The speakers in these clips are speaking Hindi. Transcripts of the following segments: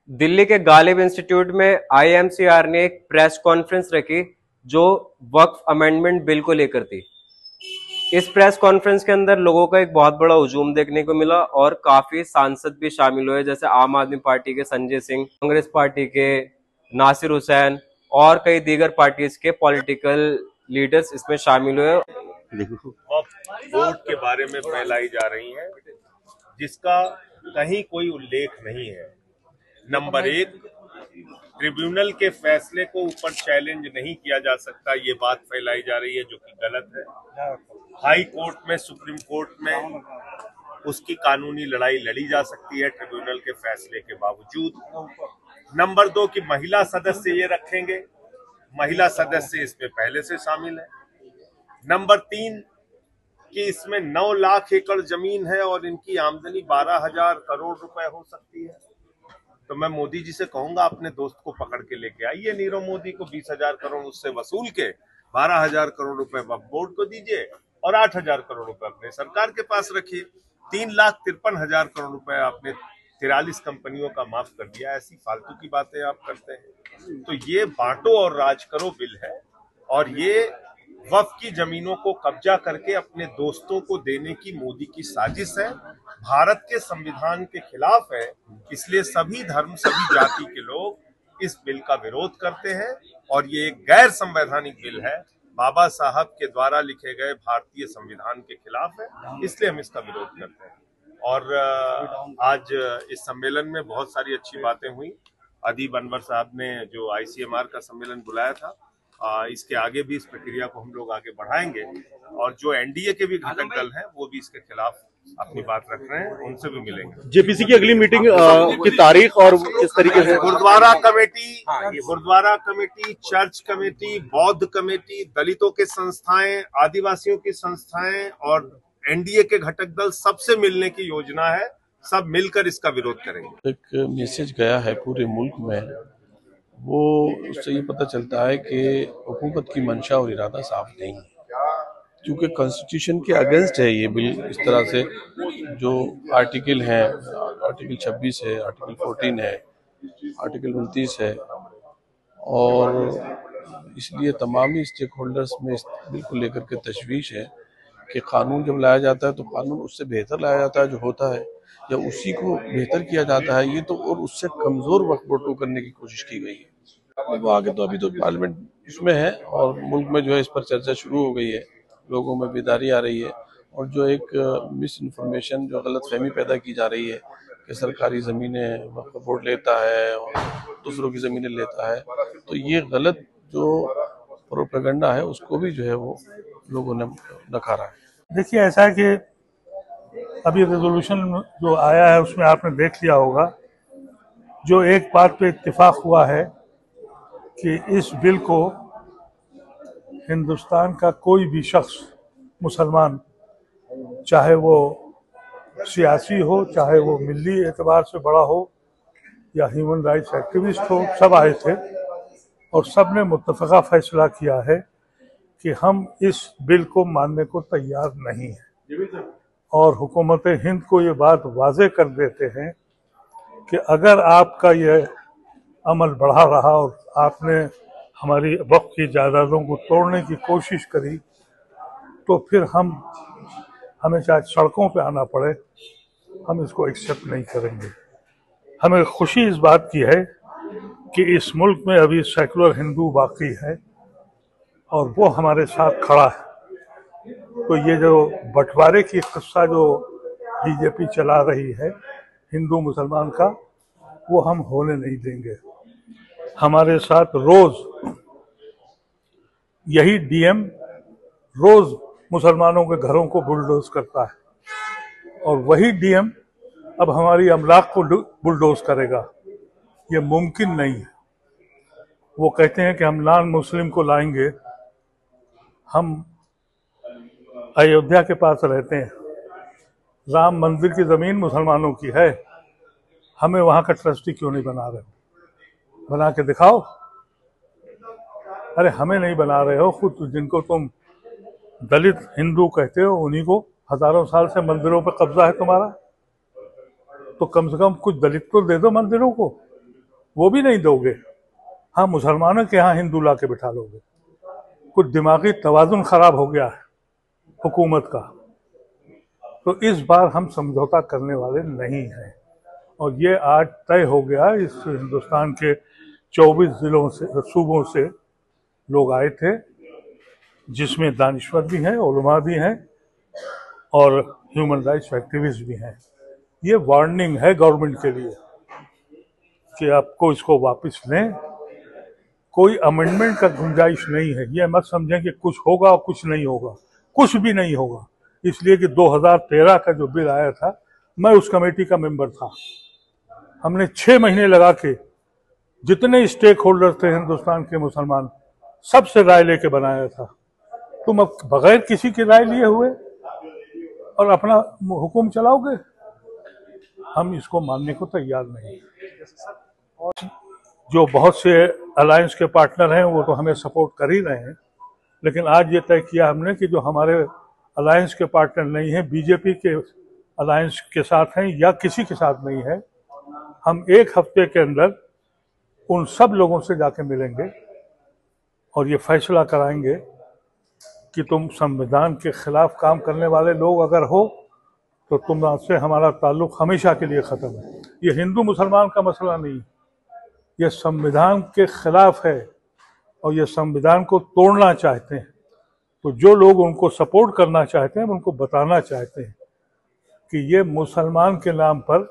दिल्ली के गालिब इंस्टीट्यूट में आईएमसीआर ने एक प्रेस कॉन्फ्रेंस रखी जो वक्फ अमेंडमेंट बिल को लेकर थी। इस प्रेस कॉन्फ्रेंस के अंदर लोगों का एक बहुत बड़ा हुजूम देखने को मिला और काफी सांसद भी शामिल हुए, जैसे आम आदमी पार्टी के संजय सिंह, कांग्रेस पार्टी के नासिर हुसैन और कई दीगर पार्टीज के पॉलिटिकल लीडर्स इसमें शामिल हुए। वोट के बारे में फैलाई जा रही है जिसका कहीं कोई उल्लेख नहीं है। नंबर एक, ट्रिब्यूनल के फैसले को ऊपर चैलेंज नहीं किया जा सकता, ये बात फैलाई जा रही है जो कि गलत है। हाई कोर्ट में, सुप्रीम कोर्ट में उसकी कानूनी लड़ाई लड़ी जा सकती है ट्रिब्यूनल के फैसले के बावजूद। नंबर दो कि महिला सदस्य ये रखेंगे, महिला सदस्य इसमें पहले से शामिल है। नंबर तीन कि इसमें 9 लाख एकड़ जमीन है और इनकी आमदनी 12,000 करोड़ रुपए हो सकती है। तो मैं मोदी जी से कहूंगा अपने दोस्त को पकड़ के लेके आइए, नीरव मोदी को 20,000 करोड़ उससे वसूल के 12,000 करोड़ रुपए बोर्ड को दीजिए और 8,000 करोड़ रुपए अपने सरकार के पास रखिए। 3,53,000 करोड़ रुपए आपने 43 कंपनियों का माफ कर दिया। ऐसी फालतू की बातें आप करते हैं। तो ये बांटो और राज करो बिल है और ये वक्फ की जमीनों को कब्जा करके अपने दोस्तों को देने की मोदी की साजिश है। भारत के संविधान के खिलाफ है, इसलिए सभी धर्म, सभी जाति के लोग इस बिल का विरोध करते हैं और ये एक गैर संवैधानिक बिल है, बाबा साहब के द्वारा लिखे गए भारतीय संविधान के खिलाफ है, इसलिए हम इसका विरोध करते हैं। और आज इस सम्मेलन में बहुत सारी अच्छी बातें हुई। अदीब अनवर साहब ने जो आईसीएमआर का सम्मेलन बुलाया था, इसके आगे भी इस प्रक्रिया को हम लोग आगे बढ़ाएंगे और जो एनडीए के भी घटक दल हैं वो भी इसके खिलाफ अपनी बात रख रहे हैं, उनसे भी मिलेंगे। जेपीसी की अगली मीटिंग की तारीख और किस तरीके से? गुरुद्वारा कमेटी, चर्च कमेटी, बौद्ध कमेटी, दलितों के संस्थाएं, आदिवासियों की संस्थाएं और एनडीए के घटक दल सबसे मिलने की योजना है। सब मिलकर इसका विरोध करेंगे। एक मैसेज गया है पूरे मुल्क में, वो उससे ये पता चलता है कि हुकूमत की मंशा और इरादा साफ नहीं है, क्योंकि कॉन्स्टिट्यूशन के अगेंस्ट है ये बिल। इस तरह से जो आर्टिकल हैं, आर्टिकल 26 है, आर्टिकल 14 है, आर्टिकल 29 है, और इसलिए तमामी स्टेक होल्डर्स में इस बिल को लेकर के तशवीश है कि कानून जब लाया जाता है तो कानून उससे बेहतर लाया जाता है जो होता है, या उसी को बेहतर किया जाता है। ये तो और उससे कमज़ोर वक्त बोटो करने की कोशिश की गई है। वो आगे तो अभी तो पार्लियामेंट उसमें है और मुल्क में जो है इस पर चर्चा शुरू हो गई है, लोगों में बेदारी आ रही है और जो एक मिस इन्फॉर्मेशन, जो गलत फहमी पैदा की जा रही है कि सरकारी ज़मीनें वक्फ बोर्ड लेता है और दूसरों की ज़मीनें लेता है, तो ये गलत जो प्रोपेगेंडा है उसको भी जो है वो लोगों ने नकारा है। देखिए, ऐसा है कि अभी रेजोल्यूशन जो आया है उसमें आपने देख लिया होगा, जो एक बात पे इत्तेफाक हुआ है कि इस बिल को हिंदुस्तान का कोई भी शख्स, मुसलमान, चाहे वो सियासी हो, चाहे वो मिली एतबार से बड़ा हो या ह्यूमन राइट्स एक्टिविस्ट हो, सब आए थे और सब ने मुत्तफ़क़ा फैसला किया है कि हम इस बिल को मानने को तैयार नहीं हैं। और हुकूमत हिंद को ये बात वाज़े कर देते हैं कि अगर आपका ये अमल बढ़ा रहा और आपने हमारी वक्फ की जायदादों को तोड़ने की कोशिश करी तो फिर हमें चाहे सड़कों पे आना पड़े, हम इसको एक्सेप्ट नहीं करेंगे। हमें खुशी इस बात की है कि इस मुल्क में अभी सेकुलर हिंदू बाकी है और वो हमारे साथ खड़ा है। तो ये जो बंटवारे की किस्सा जो बीजेपी चला रही है हिंदू मुसलमान का, वो हम होने नहीं देंगे। हमारे साथ रोज यही डीएम रोज मुसलमानों के घरों को बुलडोज करता है और वही डीएम अब हमारी अमलाक को बुलडोज करेगा। ये मुमकिन नहीं है। वो कहते हैं कि हम नॉन मुस्लिम को लाएंगे। हम अयोध्या के पास रहते हैं, राम मंदिर की जमीन मुसलमानों की है, हमें वहां का ट्रस्टी क्यों नहीं बना रहे हो? बना के दिखाओ। अरे हमें नहीं बना रहे हो, खुद जिनको तुम दलित हिंदू कहते हो उन्हीं को हजारों साल से मंदिरों पर कब्जा है तुम्हारा, तो कम से कम कुछ दलित तो दे दो मंदिरों को। वो भी नहीं दोगे। हाँ, मुसलमानों के यहाँ हिंदू ला के बिठा लोगे। कुछ दिमागी तवाजुन खराब हो गया है हुकूमत का। तो इस बार हम समझौता करने वाले नहीं हैं। और ये आज तय हो गया। इस हिंदुस्तान के 24 जिलों से, सूबों से लोग आए थे, जिसमें दानिश्वर भी हैं, उलमा भी हैं और ह्यूमन राइट्स एक्टिविस्ट भी हैं। ये वार्निंग है गवर्नमेंट के लिए कि आपको इसको वापस लें। कोई अमेंडमेंट का गुंजाइश नहीं है। ये मत समझें कि कुछ होगा और कुछ नहीं होगा। कुछ भी नहीं होगा, इसलिए कि 2013 का जो बिल आया था, मैं उस कमेटी का मेंबर था। हमने 6 महीने लगा के जितने स्टेक होल्डर थे हिंदुस्तान के मुसलमान, सबसे राय लेके बनाया था। तुम अब बगैर किसी की राय लिए हुए और अपना हुक्म चलाओगे? हम इसको मानने को तैयार नहीं। जो बहुत से अलायंस के पार्टनर हैं वो तो हमें सपोर्ट कर ही रहे हैं, लेकिन आज ये तय किया हमने कि जो हमारे अलायंस के पार्टनर नहीं है, बीजेपी के अलायंस के साथ हैं या किसी के साथ नहीं है, हम 1 हफ्ते के अंदर उन सब लोगों से जाके मिलेंगे और ये फैसला कराएंगे कि तुम संविधान के खिलाफ काम करने वाले लोग अगर हो तो तुमसे हमारा ताल्लुक हमेशा के लिए खत्म है। ये हिंदू मुसलमान का मसला नहीं, ये संविधान के खिलाफ है और ये संविधान को तोड़ना चाहते हैं। तो जो लोग उनको सपोर्ट करना चाहते हैं, उनको बताना चाहते हैं कि ये मुसलमान के नाम पर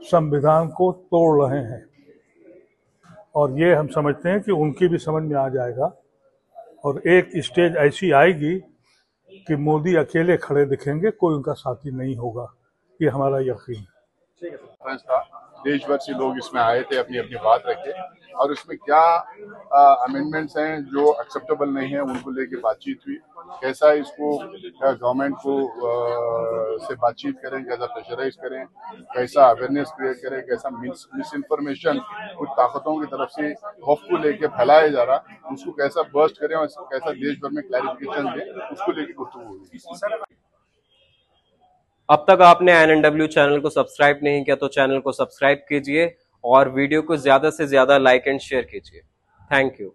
संविधान को तोड़ रहे हैं। और ये हम समझते हैं कि उनकी भी समझ में आ जाएगा और एक स्टेज ऐसी आएगी कि मोदी अकेले खड़े दिखेंगे, कोई उनका साथी नहीं होगा। ये हमारा यकीन है। देश भर से लोग इसमें आए थे, अपनी अपनी बात रखे और उसमें क्या अमेंडमेंट्स हैं जो एक्सेप्टेबल नहीं है, उनको लेके बातचीत हुई। कैसा इसको गवर्नमेंट को से बातचीत करें, कैसा प्रेशराइज करें, कैसा अवेयरनेस क्रिएट करें, कैसा मिस इन्फॉर्मेशन कुछ ताकतों की तरफ से खौफ को लेके फैलाया जा रहा, उसको कैसा बर्स्ट करें और कैसा देश भर में क्लैरिफिकेशन दें, उसको लेके गुफ्तगू हुई। अब तक आपने NNW चैनल को सब्सक्राइब नहीं किया तो चैनल को सब्सक्राइब कीजिए और वीडियो को ज्यादा से ज्यादा लाइक एंड शेयर कीजिए। Thank you.